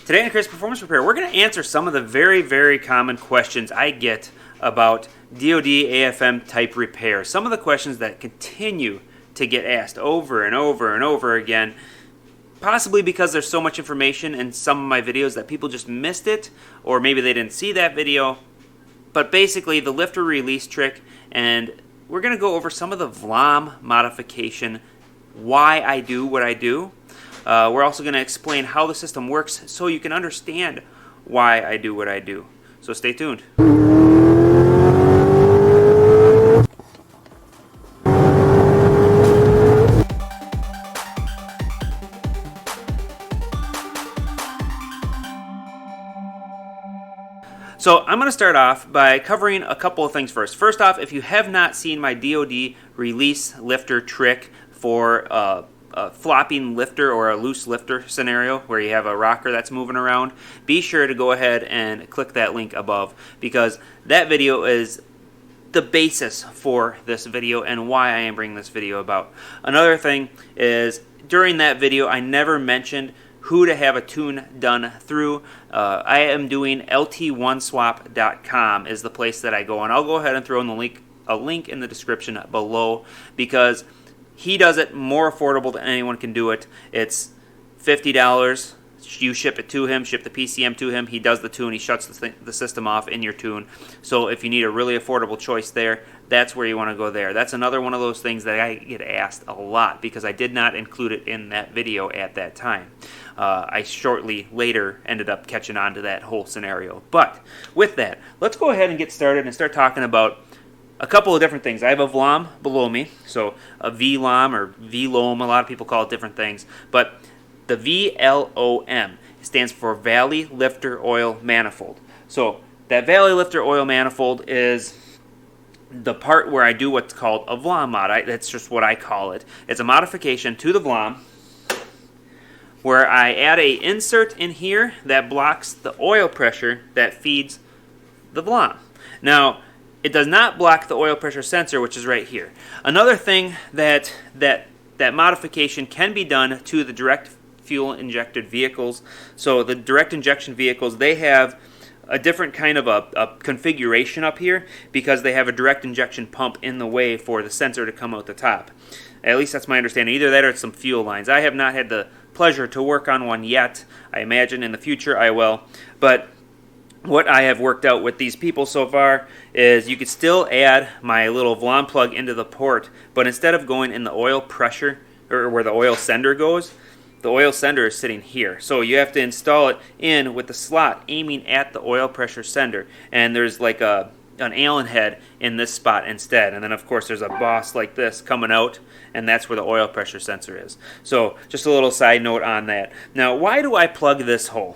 Today on Crazed Performance Repair, we're going to answer some of the very common questions I get about DoD AFM type repair. Some of the questions that continue to get asked over and over again, possibly because there's so much information in some of my videos that people just missed it, or maybe they didn't see that video. But basically, the lifter release trick, and we're going to go over some of the VLOM modification, why I do what I do. We're also going to explain how the system works so you can understand why I do what I do. So stay tuned. So I'm going to start off by covering a couple of things first. First off, if you have not seen my DoD release lifter trick for a flopping lifter or a loose lifter scenario where you have a rocker that's moving around, be sure to go ahead and click that link above, because that video is the basis for this video and why I am bringing this video about. Another thing is, during that video I never mentioned who to have a tune done through. I am doing lt1swap.com is the place that I go, and I'll go ahead and throw in a link in the description below, because he does it more affordable than anyone can do it. It's $50. You ship it to him, ship the PCM to him. He does the tune. He shuts the system off in your tune. So if you need a really affordable choice there, that's where you want to go there. That's another one of those things that I get asked a lot because I did not include it in that video at that time. I shortly later ended up catching on to that whole scenario. But with that, let's go ahead and get started and start talking about a couple of different things. I have a VLOM below me, so a VLOM or VLOM, a lot of people call it different things, but the VLOM stands for Valley Lifter Oil Manifold. So that Valley Lifter Oil Manifold is the part where I do what's called a VLOM mod. That's just what I call it. It's a modification to the VLOM where I add a insert in here that blocks the oil pressure that feeds the VLOM. Now, it does not block the oil pressure sensor, which is right here. Another thing that modification can be done to the direct fuel injected vehicles. So the direct injection vehicles, they have a different kind of a configuration up here because they have a direct injection pump in the way for the sensor to come out the top. At least that's my understanding. Either that or it's some fuel lines. I have not had the pleasure to work on one yet. I imagine in the future I will. But what I have worked out with these people so far is you could still add my little VLOM plug into the port, but instead of going in the oil pressure, or where the oil sender goes, the oil sender is sitting here. So you have to install it in with the slot aiming at the oil pressure sender. And there's like an Allen head in this spot instead. And then of course there's a boss like this coming out, and that's where the oil pressure sensor is. So just a little side note on that. Now, why do I plug this hole?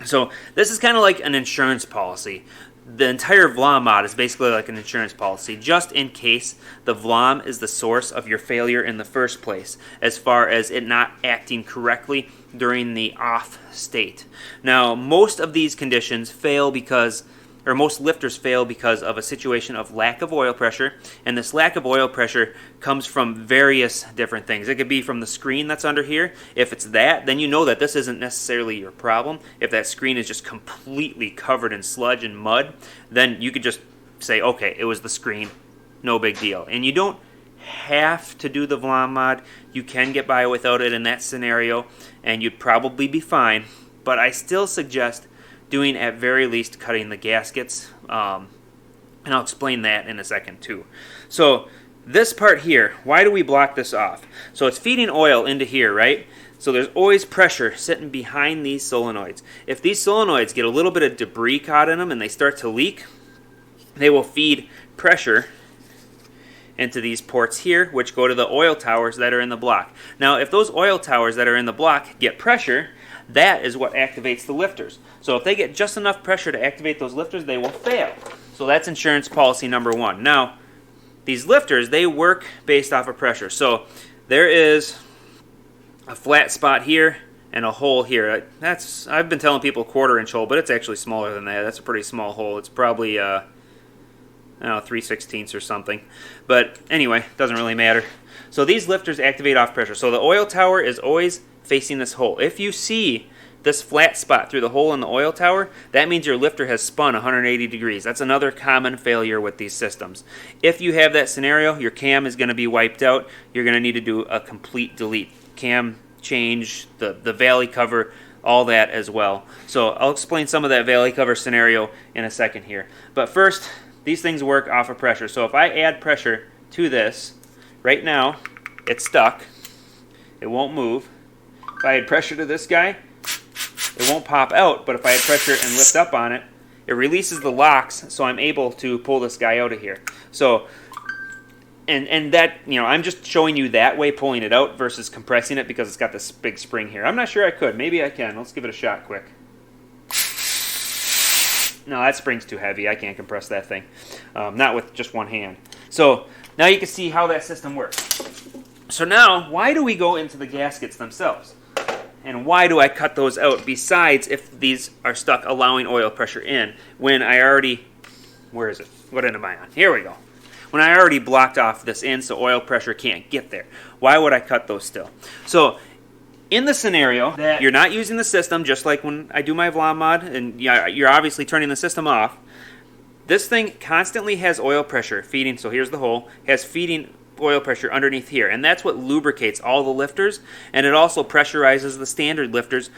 So this is kind of like an insurance policy. The entire VLOM mod is basically like an insurance policy, just in case the VLOM is the source of your failure in the first place, as far as it not acting correctly during the off state. Now, most of these conditions fail because, or most lifters fail because of a situation of lack of oil pressure, and this lack of oil pressure comes from various different things. It could be from the screen that's under here. If it's that, then you know that this isn't necessarily your problem. If that screen is just completely covered in sludge and mud, then you could just say, okay, it was the screen, no big deal. And you don't have to do the VLOM mod. You can get by without it in that scenario, and you'd probably be fine, but I still suggest doing at very least cutting the gaskets, and I'll explain that in a second too. So this part here, why do we block this off? So it's feeding oil into here, right? So there's always pressure sitting behind these solenoids. If these solenoids get a little bit of debris caught in them and they start to leak, they will feed pressure into these ports here, which go to the oil towers that are in the block. Now, if those oil towers that are in the block get pressure, that is what activates the lifters. So if they get just enough pressure to activate those lifters, they will fail. So that's insurance policy number one. Now, these lifters, they work based off of pressure. So there is a flat spot here and a hole here. I've been telling people 1/4 inch hole, but it's actually smaller than that. That's a pretty small hole. It's probably 3/16 or something. But anyway, doesn't really matter. So these lifters activate off pressure. So the oil tower is always facing this hole. If you see this flat spot through the hole in the oil tower, that means your lifter has spun 180 degrees. That's another common failure with these systems. If you have that scenario, your cam is going to be wiped out. You're going to need to do a complete delete. Cam change, the valley cover, all that as well. So I'll explain some of that valley cover scenario in a second here. But first, these things work off of pressure. So if I add pressure to this, right now, it's stuck. It won't move. If I add pressure to this guy, it won't pop out, but if I add pressure and lift up on it, it releases the locks, so I'm able to pull this guy out of here. So, and that, you know, I'm just showing you that way, pulling it out versus compressing it because it's got this big spring here. I'm not sure I could. Maybe I can. Let's give it a shot quick. No, that spring's too heavy. I can't compress that thing. Not with just one hand. So now you can see how that system works. So now, why do we go into the gaskets themselves? And why do I cut those out besides if these are stuck allowing oil pressure in when I already, where is it? What end am I on? Here we go. When I already blocked off this end so oil pressure can't get there. Why would I cut those still? So in the scenario that you're not using the system, just like when I do my VLOM mod, and you're obviously turning the system off, this thing constantly has oil pressure feeding, so here's the hole, has feeding oil pressure underneath here, and that's what lubricates all the lifters, and it also pressurizes the standard lifters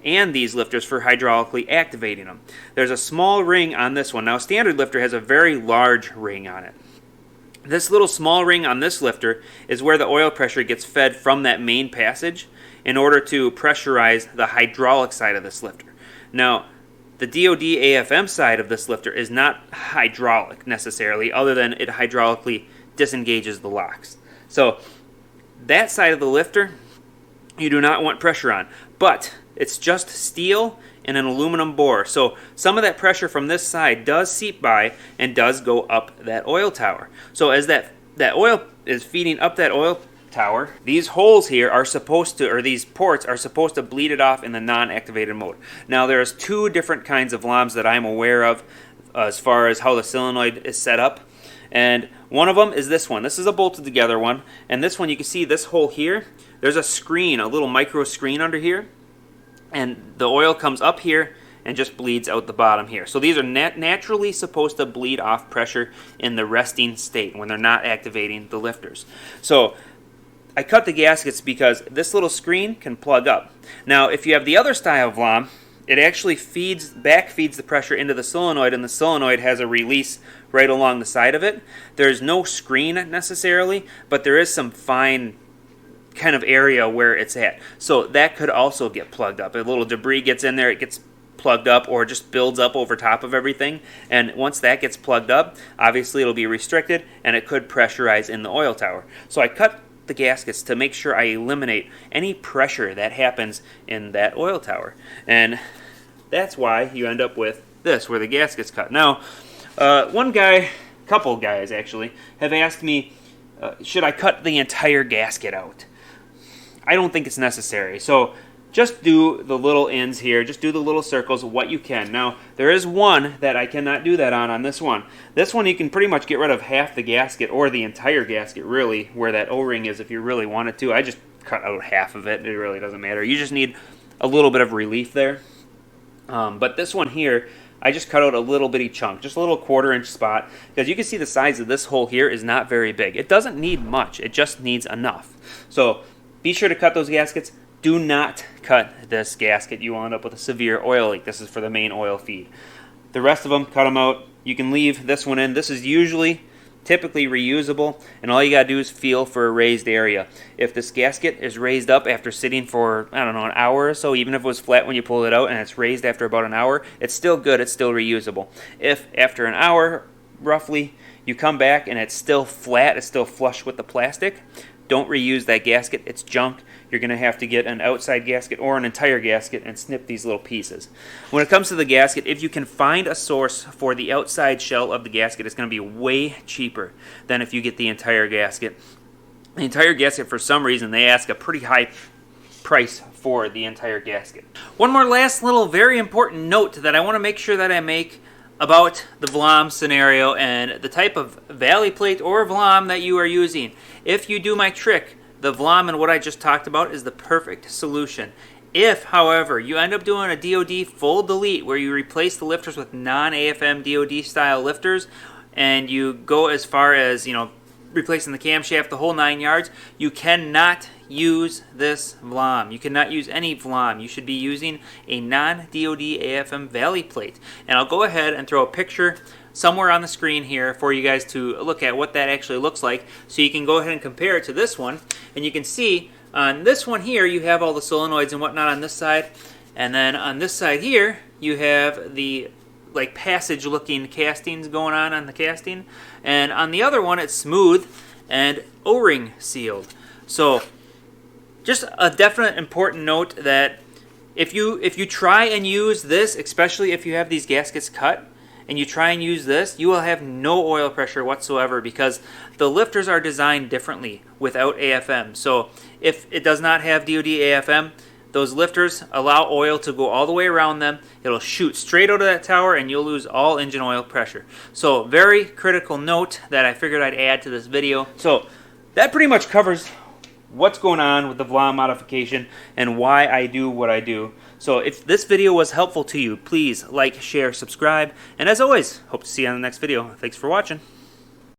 and these lifters for hydraulically activating them. There's a small ring on this one. Now, a standard lifter has a very large ring on it. This little small ring on this lifter is where the oil pressure gets fed from that main passage in order to pressurize the hydraulic side of this lifter. Now, the DoD AFM side of this lifter is not hydraulic necessarily, other than it hydraulically disengages the locks. So that side of the lifter you do not want pressure on, but it's just steel and an aluminum bore. So some of that pressure from this side does seep by and does go up that oil tower. So as that oil is feeding up that oil tower, these holes here are supposed to, or these ports are supposed to bleed it off in the non-activated mode. Now there's two different kinds of VLOMs that I'm aware of as far as how the solenoid is set up. And one of them is this one. This is a bolted together one. And this one, you can see this hole here, there's a screen, a little micro screen under here. And the oil comes up here and just bleeds out the bottom here. So these are naturally supposed to bleed off pressure in the resting state when they're not activating the lifters. So I cut the gaskets because this little screen can plug up. Now, if you have the other style of VLOM, it actually back feeds the pressure into the solenoid, and the solenoid has a release right along the side of it. There's no screen necessarily, but there is some fine kind of area where it's at. So that could also get plugged up. A little debris gets in there, it gets plugged up or just builds up over top of everything. And once that gets plugged up, obviously it'll be restricted and it could pressurize in the oil tower. So I cut the gaskets to make sure I eliminate any pressure that happens in that oil tower. And that's why you end up with this, where the gasket's cut. Now, couple guys actually, have asked me, should I cut the entire gasket out? I don't think it's necessary. So just do the little ends here, just do the little circles, what you can. Now, there is one that I cannot do that on this one. This one you can pretty much get rid of half the gasket, or the entire gasket really, where that O-ring is if you really wanted to. I just cut out half of it, it really doesn't matter. You just need a little bit of relief there. But this one here, I just cut out a little bitty chunk, just a little 1/4 inch spot, because you can see the size of this hole here is not very big. It doesn't need much, it just needs enough. So be sure to cut those gaskets. Do not cut this gasket. You will end up with a severe oil leak. This is for the main oil feed. The rest of them, cut them out. You can leave this one in. This is typically reusable, and all you gotta do is feel for a raised area. If this gasket is raised up after sitting for, I don't know, an hour or so, even if it was flat when you pull it out and it's raised after about an hour, it's still good, it's still reusable. If after an hour, roughly, you come back and it's still flat, it's still flush with the plastic, don't reuse that gasket, it's junk. You're going to have to get an outside gasket or an entire gasket and snip these little pieces. When it comes to the gasket, if you can find a source for the outside shell of the gasket, it's going to be way cheaper than if you get the entire gasket. The entire gasket, for some reason, they ask a pretty high price for the entire gasket. One more last little very important note that I want to make sure that I make about the VLOM scenario and the type of valley plate or VLOM that you are using. If you do my trick, the VLOM and what I just talked about is the perfect solution. If, however, you end up doing a DoD full delete where you replace the lifters with non-AFM DoD style lifters, and you go as far as, replacing the camshaft, the whole 9 yards, you cannot use this VLOM. You cannot use any VLOM. You should be using a non-DoD AFM valley plate. And I'll go ahead and throw a picture somewhere on the screen here for you guys to look at what that actually looks like, so you can go ahead and compare it to this one. And you can see on this one here you have all the solenoids and whatnot on this side, and then on this side here you have the passage looking castings going on the casting, and on the other one it's smooth and O-ring sealed. So just a definite important note that if you try and use this, especially if you have these gaskets cut and you try and use this, you will have no oil pressure whatsoever, because the lifters are designed differently without AFM. So if it does not have DoD AFM, those lifters allow oil to go all the way around them. It'll shoot straight out of that tower and you'll lose all engine oil pressure. So very critical note that I figured I'd add to this video. So that pretty much covers what's going on with the VLOM modification and why I do what I do. So if this video was helpful to you, please like, share, subscribe, and as always, hope to see you on the next video. Thanks for watching.